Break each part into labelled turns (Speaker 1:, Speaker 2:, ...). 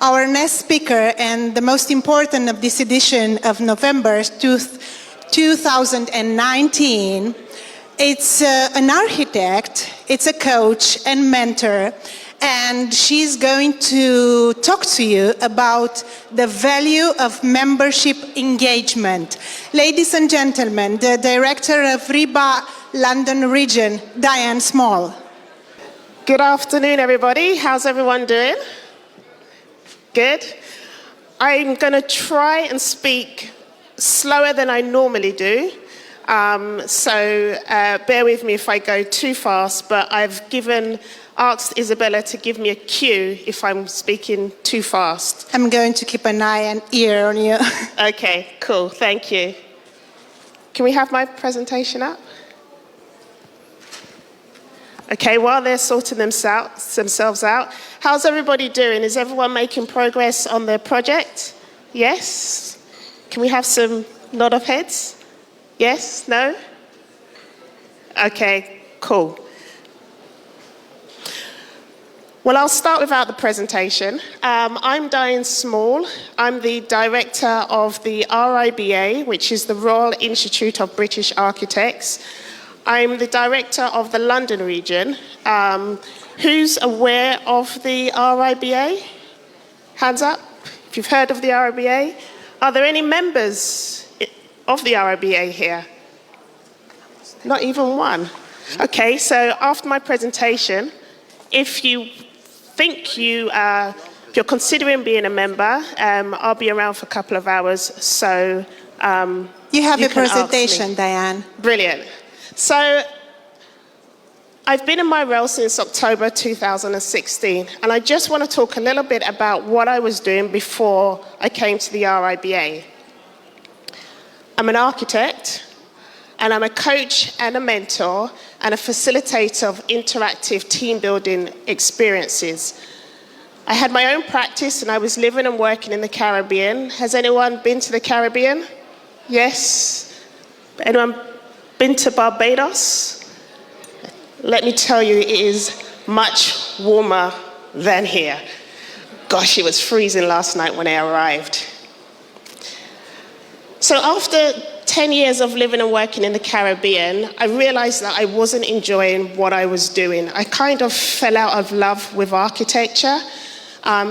Speaker 1: Our next speaker, and the most important of this edition of November 2019, it's an architect, it's a coach and mentor, and she's going to talk to you about the value of membership engagement. Ladies and gentlemen, the director of RIBA London region, Dian.
Speaker 2: Good afternoon, everybody. How's everyone doing? Good. I'm going to try and speak slower than I normally do. So bear with me if I go too fast, but I've asked Isabella to give me a cue if I'm speaking too fast.
Speaker 1: I'm going to keep an eye and ear on you.
Speaker 2: Okay, cool. Thank you. Can we have my presentation up? Okay, while they're sorting themselves out, how's everybody doing? Is everyone making progress on their project? Yes? Can we have some nod of heads? Yes? No? Okay, cool. Well, I'll start without the presentation. I'm Dian Small. I'm the director of the RIBA, which is the Royal Institute of British Architects. I'm the director of the London region. Who's aware of the RIBA? Hands up if you've heard of the RIBA. Are there any members of the RIBA here? Not even one. Okay, so after my presentation, if you think if you're considering being a member, I'll be around for a couple of hours, so
Speaker 1: you have a presentation, Dian.
Speaker 2: Brilliant. So I've been in my role since October 2016, and I just want to talk a little bit about what I was doing before I came to the RIBA. I'm an architect, and I'm a coach and a mentor and a facilitator of interactive team building experiences. I had my own practice, and I was living and working in the Caribbean. Has anyone been to the Caribbean? Yes? Anyone been to Barbados? Let me tell you, it is much warmer than here. Gosh, it was freezing last night when I arrived. So after 10 years of living and working in the Caribbean, I realized that I wasn't enjoying what I was doing. I kind of fell out of love with architecture,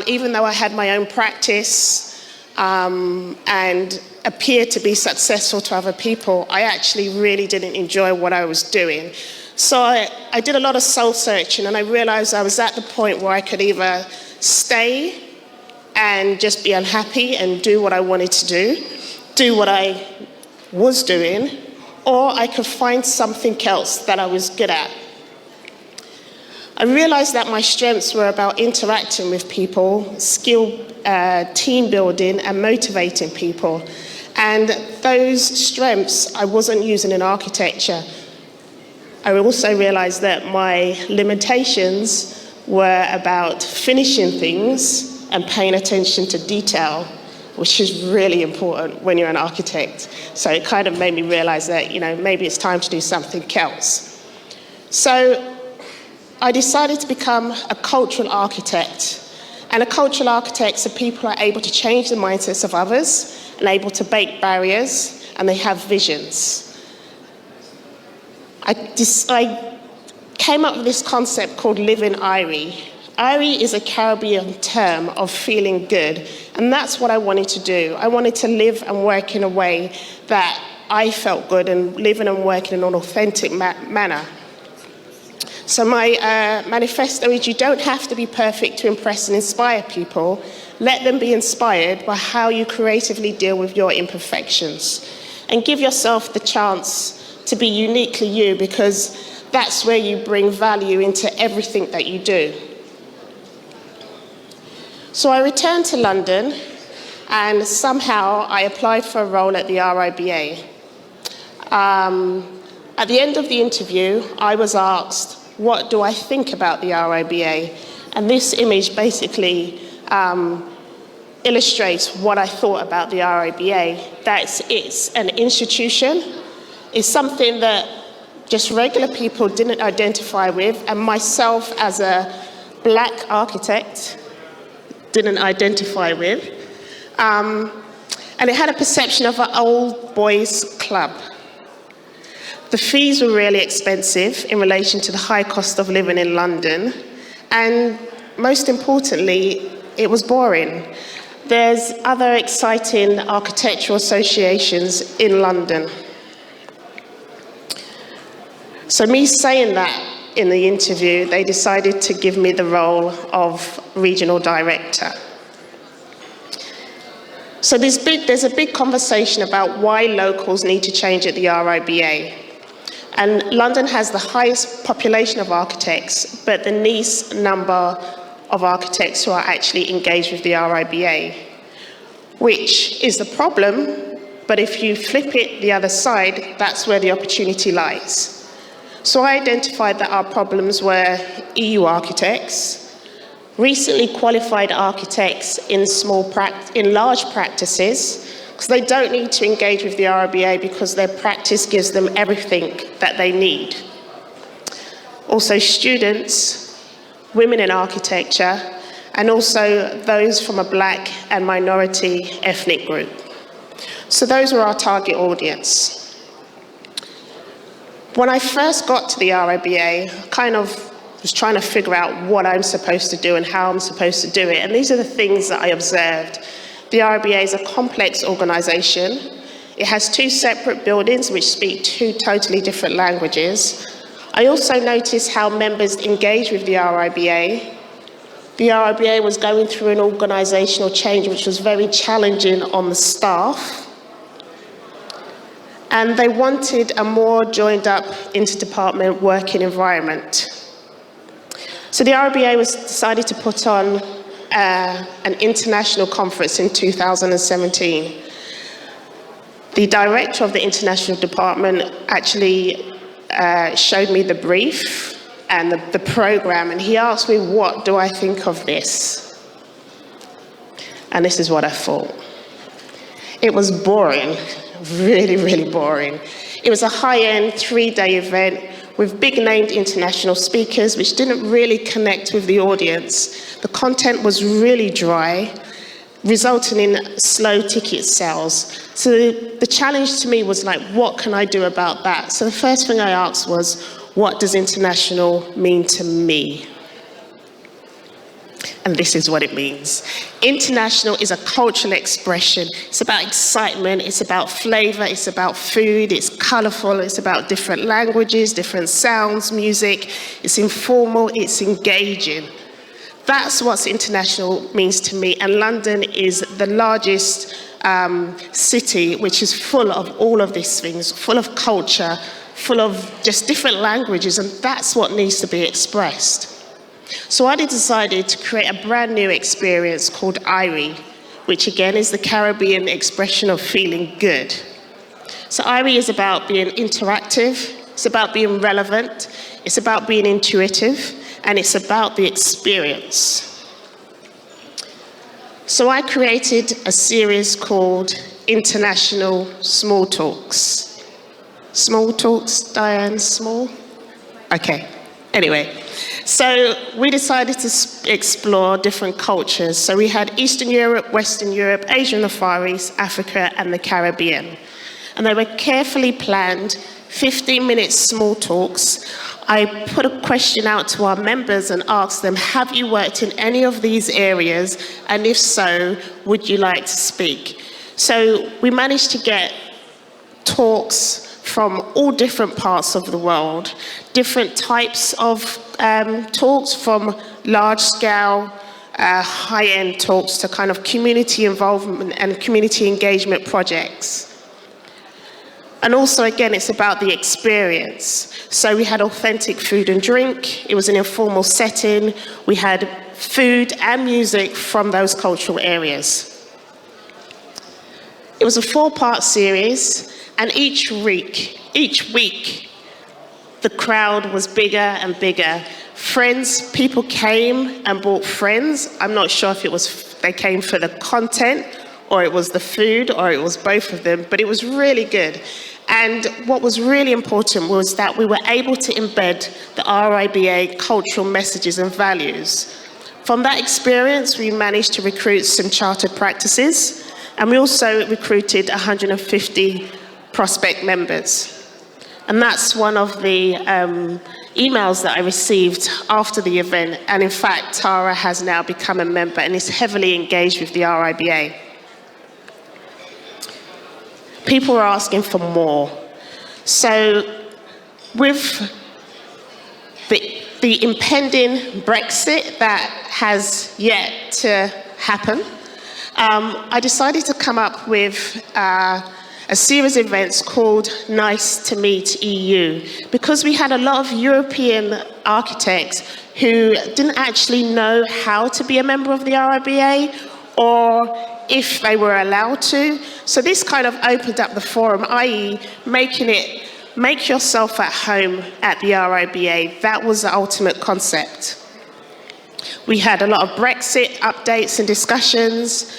Speaker 2: even though I had my own practice and appeared to be successful to other people. I actually really didn't enjoy what I was doing. So I did a lot of soul searching, and I realized I was at the point where I could either stay and just be unhappy and do what I wanted to do what I was doing, or I could find something else that I was good at. I realized that my strengths were about interacting with people, team building, and motivating people. And those strengths I wasn't using in architecture. I also realized that my limitations were about finishing things and paying attention to detail, which is really important when you're an architect. So it kind of made me realize that, maybe it's time to do something else. So I decided to become a cultural architect. And a cultural architects are people who are able to change the mindsets of others and able to break barriers, and they have visions. I came up with this concept called Living Irie. Irie is a Caribbean term of feeling good, and that's what I wanted to do. I wanted to live and work in a way that I felt good and living and working in an authentic manner. So my manifesto is, you don't have to be perfect to impress and inspire people. Let them be inspired by how you creatively deal with your imperfections. And give yourself the chance to be uniquely you, because that's where you bring value into everything that you do. So I returned to London, and somehow I applied for a role at the RIBA. At the end of the interview, I was asked, what do I think about the RIBA? And this image basically illustrates what I thought about the RIBA. That it's an institution, it's something that just regular people didn't identify with, and myself as a black architect didn't identify with. And it had a perception of an old boys club. The fees were really expensive in relation to the high cost of living in London. And most importantly, it was boring. There's other exciting architectural associations in London. So me saying that in the interview, they decided to give me the role of regional director. So there's a big conversation about why locals need to change at the RIBA. And London has the highest population of architects, but the least number of architects who are actually engaged with the RIBA, which is the problem, but if you flip it the other side, that's where the opportunity lies. So I identified that our problems were EU architects, recently qualified architects in large practices, because they don't need to engage with the RIBA because their practice gives them everything that they need. Also students, women in architecture, and also those from a Black and minority ethnic group. So those were our target audience. When I first got to the RIBA, I kind of was trying to figure out what I'm supposed to do and how I'm supposed to do it. And these are the things that I observed. The RIBA is a complex organisation. It has 2 separate buildings which speak 2 totally different languages. I also noticed how members engage with the RIBA. The RIBA was going through an organisational change which was very challenging on the staff. And they wanted a more joined up interdepartment working environment. So the RIBA decided to put on an international conference in 2017. The director of the international department actually showed me the brief and the program, and he asked me, what do I think of this? And this is what I thought. It was boring, really, really boring. It was a high-end 3-day event with big-named international speakers, which didn't really connect with the audience. The content was really dry, resulting in slow ticket sales. So the challenge to me was like, what can I do about that? So the first thing I asked was, what does international mean to me? And this is what it means. International is a cultural expression. It's about excitement, it's about flavor, it's about food, it's colorful, it's about different languages, different sounds, music. It's informal, it's engaging. That's what international means to me. And London is the largest city which is full of all of these things, full of culture, full of just different languages, and that's what needs to be expressed. So I decided to create a brand new experience called IRI, which again is the Caribbean expression of feeling good. So IRI is about being interactive, it's about being relevant, it's about being intuitive, and it's about the experience. So I created a series called International Small Talks. Small Talks, Diane, small? Okay, anyway. So we decided to explore different cultures. So we had Eastern Europe, Western Europe, Asia and the Far East, Africa and the Caribbean. And they were carefully planned, 15-minute small talks. I put a question out to our members and asked them, have you worked in any of these areas? And if so, would you like to speak? So we managed to get talks from all different parts of the world, different types of talks, from large-scale, high-end talks to kind of community involvement and community engagement projects. And also, again, it's about the experience. So we had authentic food and drink. It was an informal setting. We had food and music from those cultural areas. It was a 4-part series. And each week, the crowd was bigger and bigger. People came and brought friends. I'm not sure if they came for the content, or it was the food, or it was both of them, but it was really good. And what was really important was that we were able to embed the RIBA cultural messages and values. From that experience, we managed to recruit some chartered practices, and we also recruited 150 prospect members. And that's one of the emails that I received after the event. And in fact, Tara has now become a member and is heavily engaged with the RIBA. People are asking for more. So with the impending Brexit that has yet to happen, I decided to come up with a series of events called Nice to Meet EU, because we had a lot of European architects who didn't actually know how to be a member of the RIBA or if they were allowed to. So this kind of opened up the forum, i.e. make yourself at home at the RIBA. That was the ultimate concept. We had a lot of Brexit updates and discussions.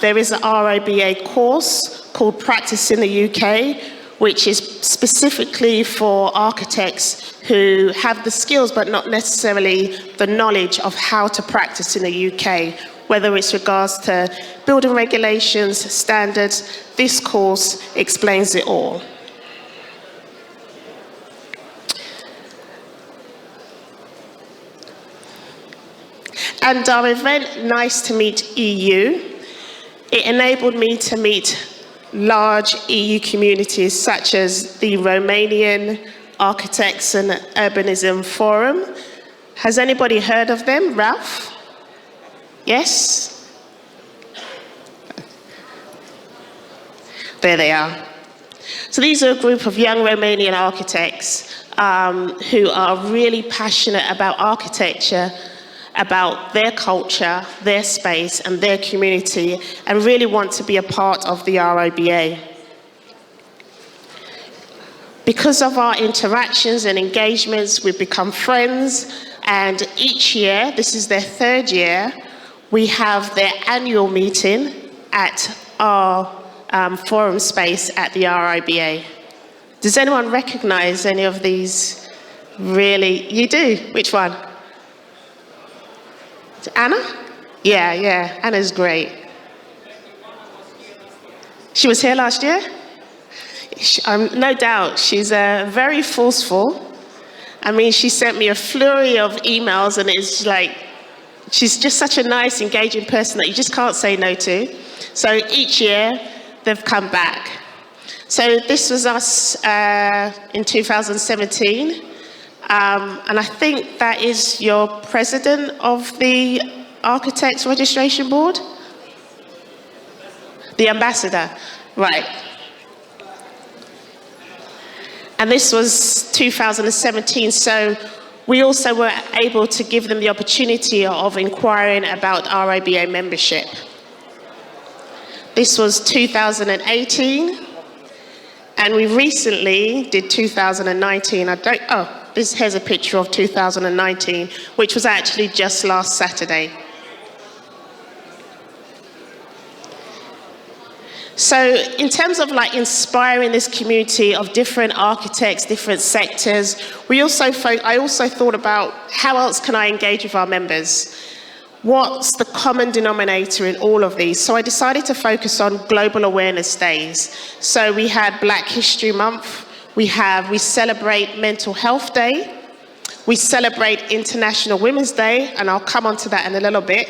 Speaker 2: There is an RIBA course called Practice in the UK, which is specifically for architects who have the skills but not necessarily the knowledge of how to practice in the UK, whether it's regards to building regulations, standards. This course explains it all. And our event, Nice to Meet EU, it enabled me to meet large EU communities such as the Romanian Architects and Urbanism Forum. Has anybody heard of them? Ralph? Yes? There they are. So these are a group of young Romanian architects who are really passionate about architecture, about their culture, their space, and their community, and really want to be a part of the RIBA. Because of our interactions and engagements, we've become friends, and each year, this is their third year, we have their annual meeting at our forum space at the RIBA. Does anyone recognize any of these? Really? You do? Which one? Anna? Yeah, Anna's great. She was here last year? No doubt, she's very forceful. I mean, she sent me a flurry of emails, and it's like, she's just such a nice, engaging person that you just can't say no to. So each year, they've come back. So this was us in 2017. And I think that is your president of the Architects Registration Board? The ambassador, right. And this was 2017, so we also were able to give them the opportunity of inquiring about RIBA membership. This was 2018, and we recently did 2019. Here's a picture of 2019, which was actually just last Saturday. So in terms of like inspiring this community of different architects, different sectors, I also thought about how else can I engage with our members? What's the common denominator in all of these? So I decided to focus on global awareness days. So we had Black History Month, we celebrate Mental Health Day, we celebrate International Women's Day, and I'll come on to that in a little bit,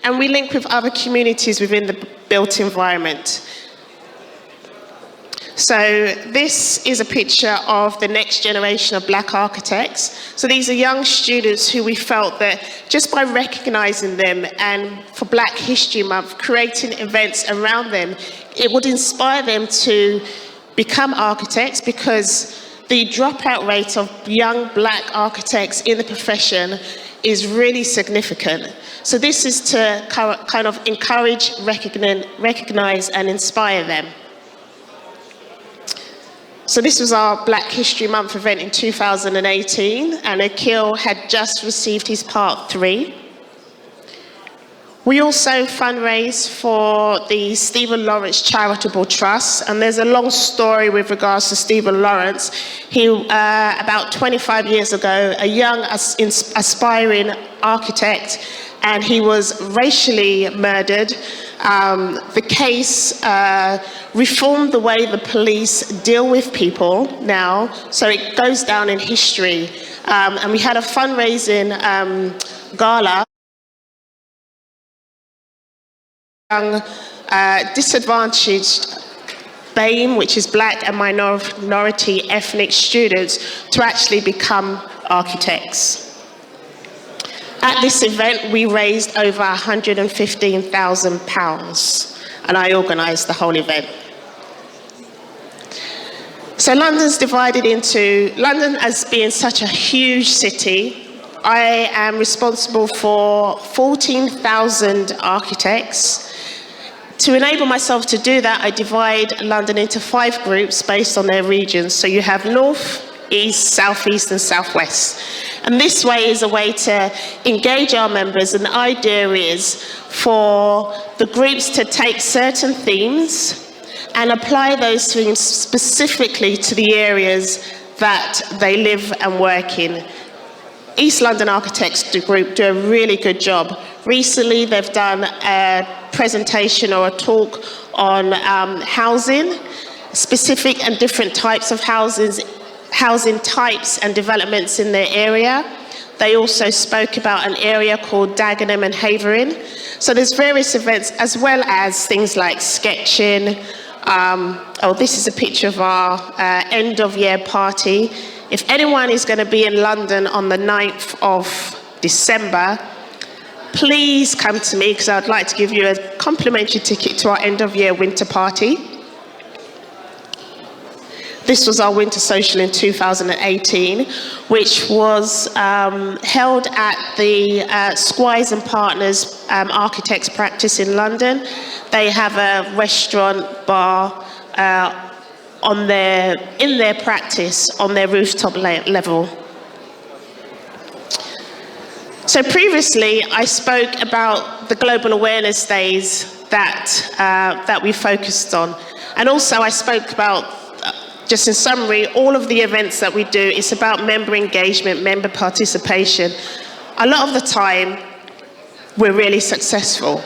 Speaker 2: and we link with other communities within the built environment. So this is a picture of the next generation of Black architects. So these are young students who we felt that just by recognizing them and for Black History Month, creating events around them, it would inspire them to become architects, because the dropout rate of young Black architects in the profession is really significant. So this is to kind of encourage, recognize, and inspire them. So this was our Black History Month event in 2018, and Akil had just received his Part 3. We also fundraise for the Stephen Lawrence Charitable Trust, and there's a long story with regards to Stephen Lawrence. He, about 25 years ago, a young aspiring architect and he was racially murdered. The case reformed the way the police deal with people now, so it goes down in history. And we had a fundraising gala. Young, disadvantaged BAME, which is black and minority ethnic students, to actually become architects. At this event, we raised over £115,000, and I organised the whole event. So London's divided into, London as being such a huge city, I am responsible for 14,000 architects. To enable myself to do that, I divide London into 5 groups based on their regions. So you have North, East, Southeast and Southwest. And this way is a way to engage our members, and the idea is for the groups to take certain themes and apply those themes specifically to the areas that they live and work in. East London Architects Group do a really good job. Recently, they've done a presentation or a talk on housing, specific and different types of housing types and developments in their area. They also spoke about an area called Dagenham and Havering. So there's various events, as well as things like sketching. This is a picture of our end of year party. If anyone is going to be in London on the 9th of December, please come to me, because I'd like to give you a complimentary ticket to our end of year winter party. This was our winter social in 2018, which was held at the Squires and Partners Architects Practice in London. They have a restaurant, bar in their practice on their rooftop level. So previously, I spoke about the Global Awareness Days that we focused on. And also I spoke about, just in summary, all of the events that we do, it's about member engagement, member participation. A lot of the time, we're really successful.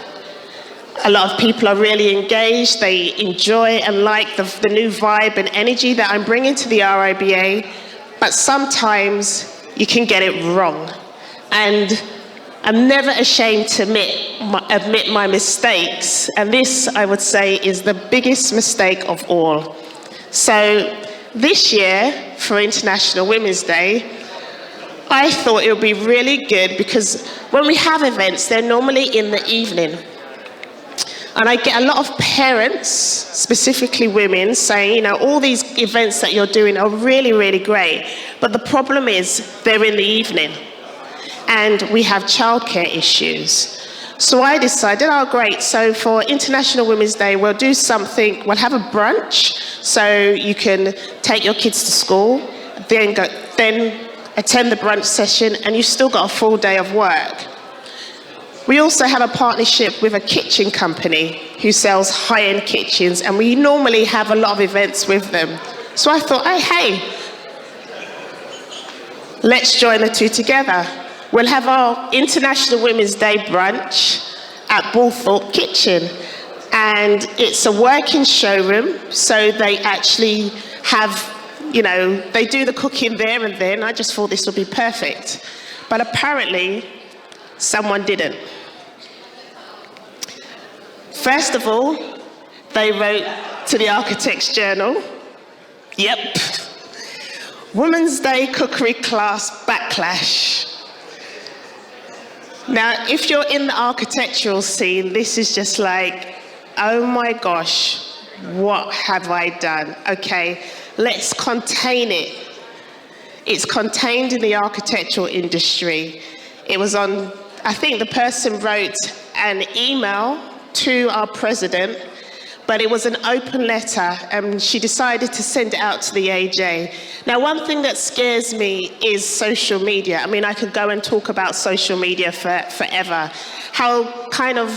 Speaker 2: A lot of people are really engaged, they enjoy and like the new vibe and energy that I'm bringing to the RIBA, but sometimes you can get it wrong. And I'm never ashamed to admit my mistakes, and this, I would say, is the biggest mistake of all. So this year, for International Women's Day, I thought it would be really good, because when we have events, they're normally in the evening. And I get a lot of parents, specifically women, saying, all these events that you're doing are really, really great. But the problem is they're in the evening. And we have childcare issues. So I decided, great, so for International Women's Day, we'll do something, we'll have a brunch, so you can take your kids to school, then attend the brunch session, and you've still got a full day of work. We also have a partnership with a kitchen company who sells high-end kitchens, and we normally have a lot of events with them. So I thought, hey, let's join the two together. We'll have our International Women's Day brunch at Bullthorpe Kitchen. And it's a working showroom, so they actually have, they do the cooking there and then. I just thought this would be perfect. But apparently, someone didn't. First of all, they wrote to the Architects Journal, yep, Women's Day cookery class backlash. Now, if you're in the architectural scene, this is just like, oh my gosh, what have I done? Okay, let's contain it. It's contained in the architectural industry. It was on, I think the person wrote an email to our president, but it was an open letter, and she decided to send it out to the AJ. Now, one thing that scares me is social media. I mean, I could go and talk about social media forever. How kind of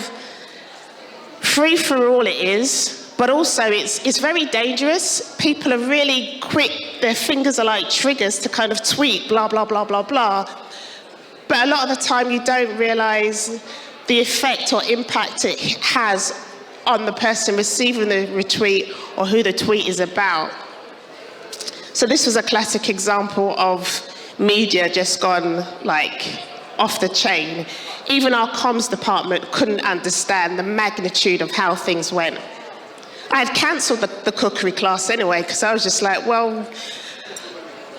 Speaker 2: free for all it is, but also it's very dangerous. People are really quick. Their fingers are like triggers to kind of tweet, blah, blah, blah, blah, blah. But a lot of the time you don't realise the effect or impact it has on the person receiving the retweet or who the tweet is about. So this was a classic example of media just gone like off the chain. Even our comms department couldn't understand the magnitude of how things went. I had cancelled the cookery class anyway, because I was just like, well,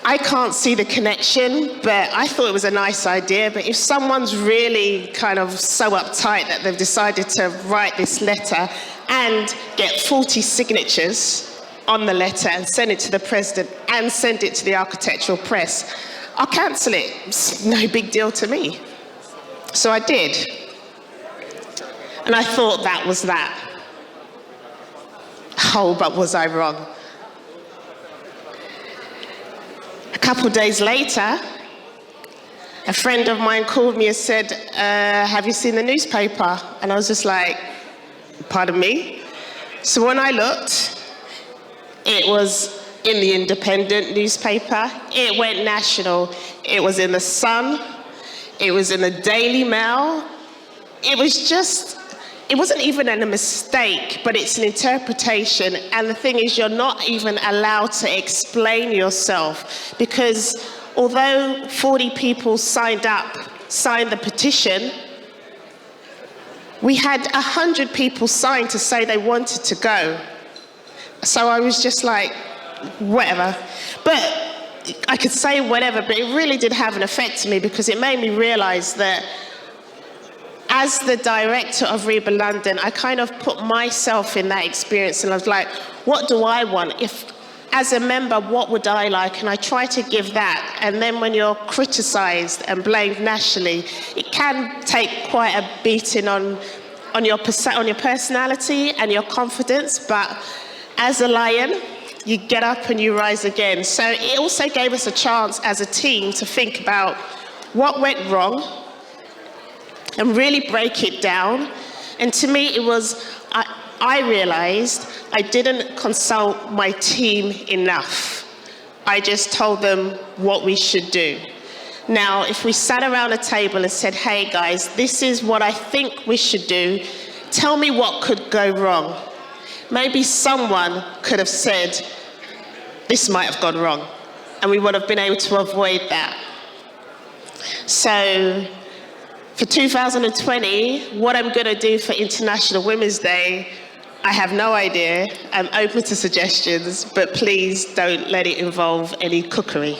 Speaker 2: I can't see the connection, but I thought it was a nice idea. But if someone's really kind of so uptight that they've decided to write this letter and get 40 signatures on the letter and send it to the president and send it to the architectural press, I'll cancel it. It's no big deal to me. So I did. And I thought that was that. Oh, but was I wrong? A couple of days later, a friend of mine called me and said, have you seen the newspaper? And I was just like, pardon me? So when I looked, it was in the Independent newspaper. It went national. It was in the Sun. It was in the Daily Mail. It wasn't even a mistake, but it's an interpretation. And the thing is, you're not even allowed to explain yourself, because although 40 people signed the petition, we had 100 people sign to say they wanted to go. So I was just like, whatever. But I could say whatever, but it really did have an effect on me, because it made me realize that as the director of RIBA London, I kind of put myself in that experience, and I was like, what do I want? If, as a member, what would I like? And I try to give that. And then when you're criticised and blamed nationally, it can take quite a beating on your personality and your confidence. But as a lion, you get up and you rise again. So it also gave us a chance as a team to think about what went wrong and really break it down. And to me, it was, I realized I didn't consult my team enough. I just told them what we should do. Now, if we sat around a table and said, hey guys, this is what I think we should do, tell me what could go wrong. Maybe someone could have said, this might have gone wrong, and we would have been able to avoid that. So, for 2020, what I'm going to do for International Women's Day, I have no idea. I'm open to suggestions, but please don't let it involve any cookery.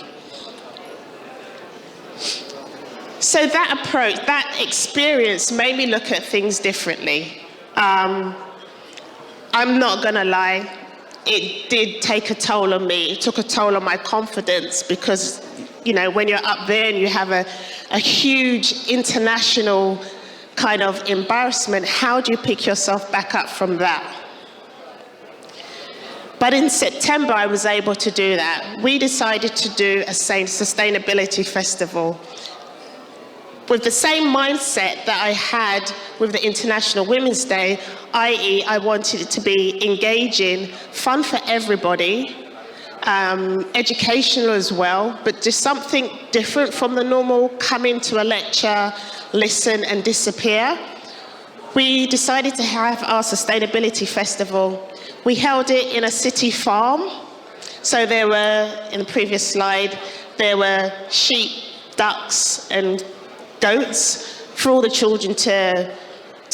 Speaker 2: So that approach, that experience made me look at things differently. I'm not going to lie, it did take a toll on me. It took a toll on my confidence, because you know, when you're up there and you have a huge international kind of embarrassment, how do you pick yourself back up from that? But in September, I was able to do that. We decided to do a sustainability festival with the same mindset that I had with the International Women's Day, i.e. I wanted it to be engaging, fun for everybody, educational as well, but just something different from the normal come into a lecture, listen and disappear. We decided to have our sustainability festival. We held it in a city farm. So there were, in the previous slide, there were sheep, ducks and goats for all the children to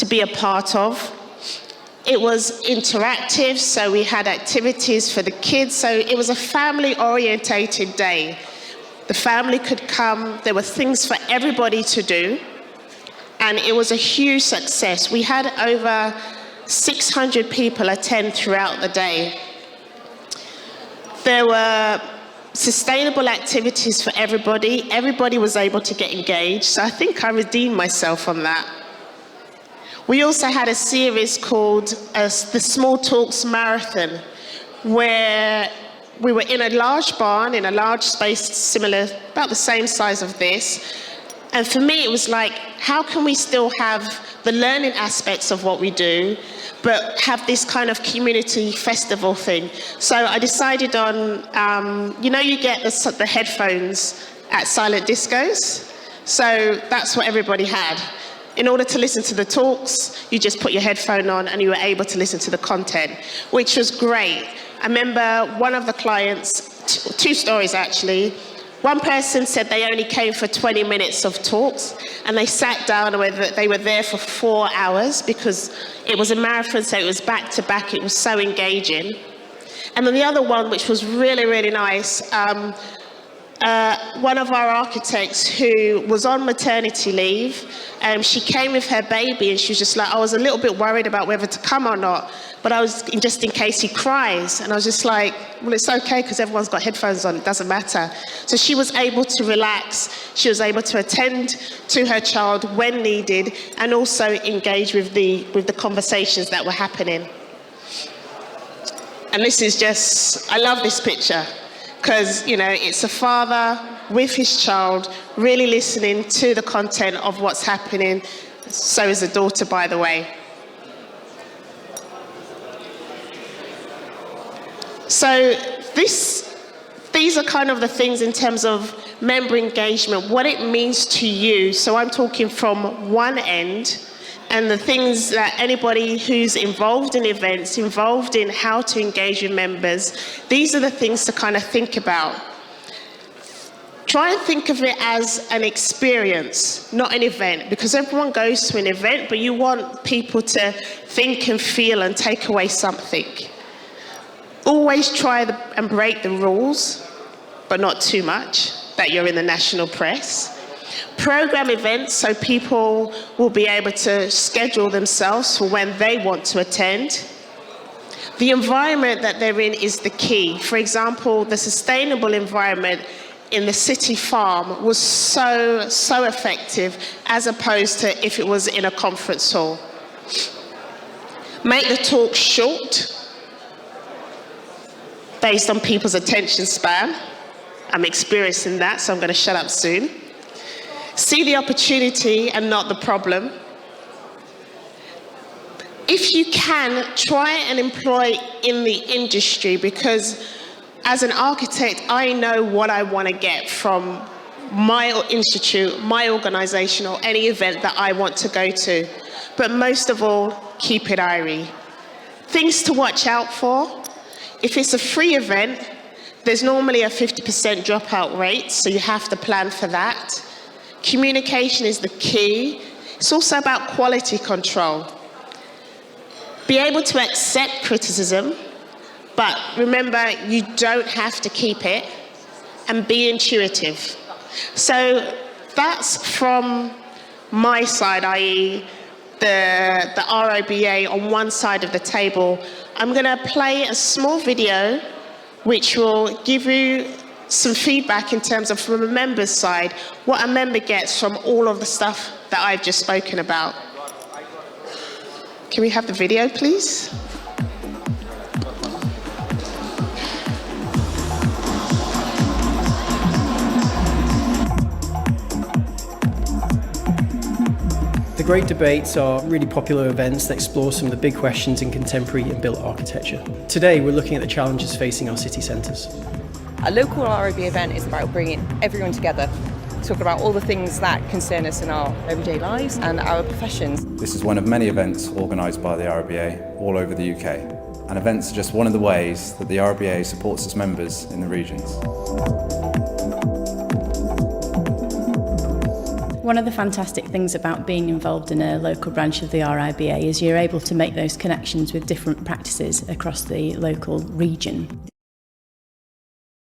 Speaker 2: be a part of. It was interactive, so we had activities for the kids. So it was a family-orientated day. The family could come. There were things for everybody to do. And it was a huge success. We had over 600 people attend throughout the day. There were sustainable activities for everybody. Everybody was able to get engaged. So I think I redeemed myself on that. We also had a series called the Small Talks Marathon, where we were in a large barn, in a large space similar, about the same size of this. And for me, it was like, how can we still have the learning aspects of what we do, but have this kind of community festival thing? So I decided on, you know, you get the headphones at silent discos. So that's what everybody had. In order to listen to the talks, you just put your headphone on and you were able to listen to the content, which was great. I remember one of the clients, two stories actually. One person said they only came for 20 minutes of talks, and they sat down and they were there for 4 hours because it was a marathon, so it was back to back. It was so engaging. And then the other one, which was really, really nice, one of our architects who was on maternity leave, she came with her baby and she was just like, I was a little bit worried about whether to come or not, but I was just in case he cries. And I was just like, well, it's okay because everyone's got headphones on, it doesn't matter. So she was able to relax, she was able to attend to her child when needed and also engage with the conversations that were happening. And this is just, I love this picture. Because, it's a father with his child, really listening to the content of what's happening. So is the daughter, by the way. So these are kind of the things in terms of member engagement, what it means to you. So I'm talking from one end, and the things that anybody who's involved in events, involved in how to engage with members, these are the things to kind of think about. Try and think of it as an experience, not an event, because everyone goes to an event, but you want people to think and feel and take away something. Always try and break the rules, but not too much, that you're in the national press. Program events so people will be able to schedule themselves for when they want to attend. The environment that they're in is the key. For example, the sustainable environment in the city farm was so effective as opposed to if it was in a conference hall. Make the talk short based on people's attention span. I'm experiencing that, so I'm going to shut up soon. See the opportunity and not the problem. If you can, try and employ in the industry, because as an architect, I know what I want to get from my institute, my organization, or any event that I want to go to. But most of all, keep it irie. Things to watch out for. If it's a free event, there's normally a 50% dropout rate, so you have to plan for that. Communication is the key. It's also about quality control. Be able to accept criticism, but remember, you don't have to keep it, and be intuitive. So that's from my side, i.e. the RIBA on one side of the table. I'm going to play a small video which will give you some feedback in terms of from a member's side, what a member gets from all of the stuff that I've just spoken about. Can we have the video, please?
Speaker 3: The Great Debates are really popular events that explore some of the big questions in contemporary and built architecture. Today we're looking at the challenges facing our city centres.
Speaker 4: A local RIBA event is about bringing everyone together, talking about all the things that concern us in our everyday lives and our professions.
Speaker 5: This is one of many events organised by the RIBA all over the UK, and events are just one of the ways that the RIBA supports its members in the regions.
Speaker 6: One of the fantastic things about being involved in a local branch of the RIBA is you're able to make those connections with different practices across the local region.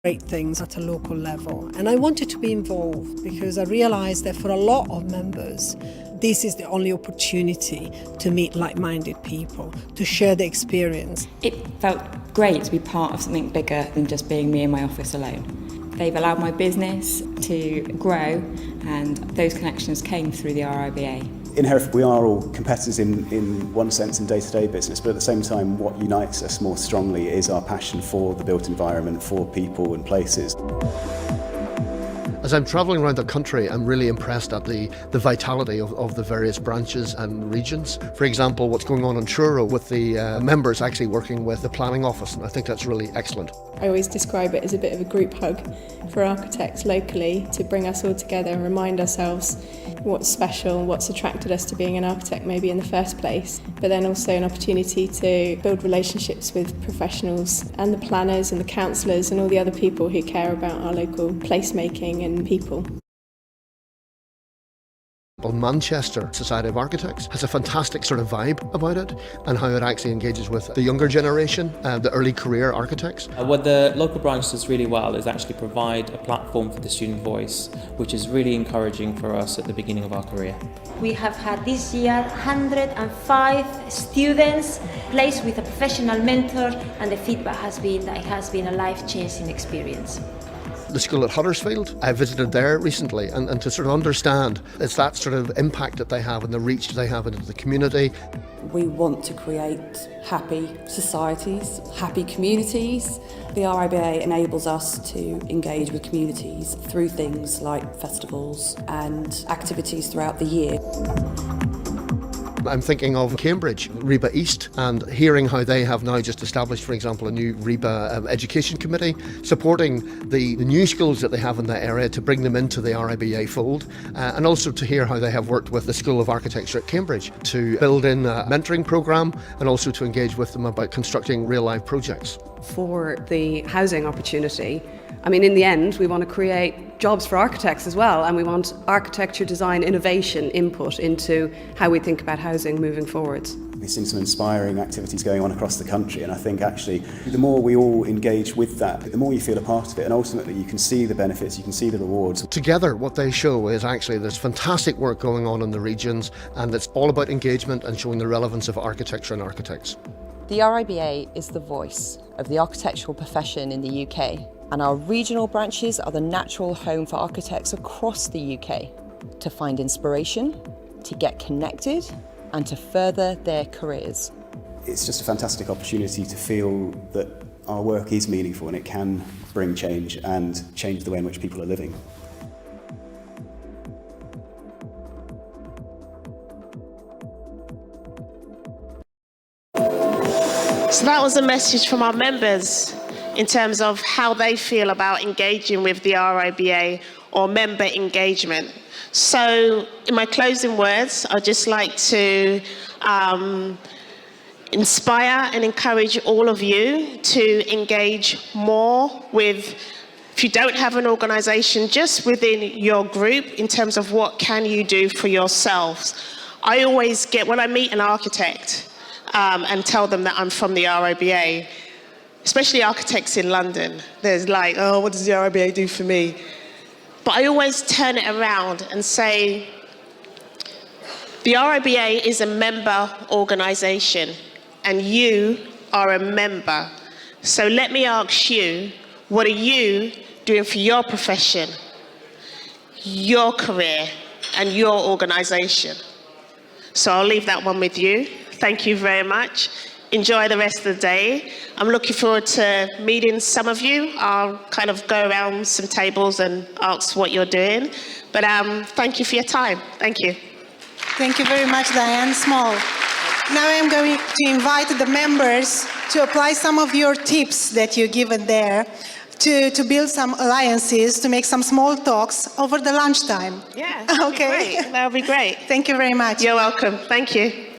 Speaker 7: Great things at a local level, and I wanted to be involved because I realised that for a lot of members this is the only opportunity to meet like-minded people, to share the experience.
Speaker 8: It felt great to be part of something bigger than just being me in my office alone. They've allowed my business to grow, and those connections came through the RIBA.
Speaker 9: In Hereford, we are all competitors in one sense in day-to-day business, but at the same time what unites us more strongly is our passion for the built environment, for people and places.
Speaker 10: As I'm travelling around the country, I'm really impressed at the vitality of the various branches and regions. For example, what's going on in Truro with the members actually working with the planning office, and I think that's really excellent.
Speaker 11: I always describe it as a bit of a group hug for architects locally to bring us all together and remind ourselves what's special, what's attracted us to being an architect maybe in the first place, but then also an opportunity to build relationships with professionals and the planners and the councillors and all the other people who care about our local placemaking and people.
Speaker 10: Well, Manchester Society of Architects has a fantastic sort of vibe about it and how it actually engages with the younger generation, the early career architects.
Speaker 12: What the local branch does really well is actually provide a platform for the student voice, which is really encouraging for us at the beginning of our career.
Speaker 13: We have had this year 105 students placed with a professional mentor, and the feedback has been that it has been a life-changing experience.
Speaker 10: The school at Huddersfield, I visited there recently, and to sort of understand it's that sort of impact that they have and the reach they have into the community.
Speaker 14: We want to create happy societies, happy communities. The RIBA enables us to engage with communities through things like festivals and activities throughout the year.
Speaker 10: I'm thinking of Cambridge, RIBA East, and hearing how they have now just established, for example, a new RIBA education committee, supporting the new schools that they have in that area to bring them into the RIBA fold, and also to hear how they have worked with the School of Architecture at Cambridge to build in a mentoring programme and also to engage with them about constructing real-life projects.
Speaker 15: For the housing opportunity, I mean, in the end, we want to create jobs for architects as well, and we want architecture, design, innovation input into how we think about housing moving forwards.
Speaker 9: We've seen some inspiring activities going on across the country, and I think actually the more we all engage with that, the more you feel a part of it, and ultimately you can see the benefits, you can see the rewards.
Speaker 10: Together, what they show is actually there's fantastic work going on in the regions, and it's all about engagement and showing the relevance of architecture and architects.
Speaker 16: The RIBA is the voice of the architectural profession in the UK, and our regional branches are the natural home for architects across the UK to find inspiration, to get connected, and to further their careers.
Speaker 9: It's just a fantastic opportunity to feel that our work is meaningful and it can bring change and change the way in which people are living.
Speaker 2: So that was a message from our members in terms of how they feel about engaging with the RIBA or member engagement. So in my closing words, I'd just like to inspire and encourage all of you to engage more with, if you don't have an organisation, just within your group in terms of what can you do for yourselves. I always get, when I meet an architect and tell them that I'm from the RIBA, especially architects in London, there's like, oh, what does the RIBA do for me? But I always turn it around and say, the RIBA is a member organisation and you are a member. So let me ask you, what are you doing for your profession, your career and your organisation? So I'll leave that one with you. Thank you very much. Enjoy the rest of the day. I'm looking forward to meeting some of you. I'll kind of go around some tables and ask what you're doing. But thank you for your time. Thank you.
Speaker 1: Thank you very much, Diane Small. Now I'm going to invite the members to apply some of your tips that you've given there to build some alliances, to make some small talks over the lunchtime.
Speaker 2: Yeah,
Speaker 1: okay.
Speaker 2: that would be great.
Speaker 1: Thank you very much.
Speaker 2: You're welcome. Thank you.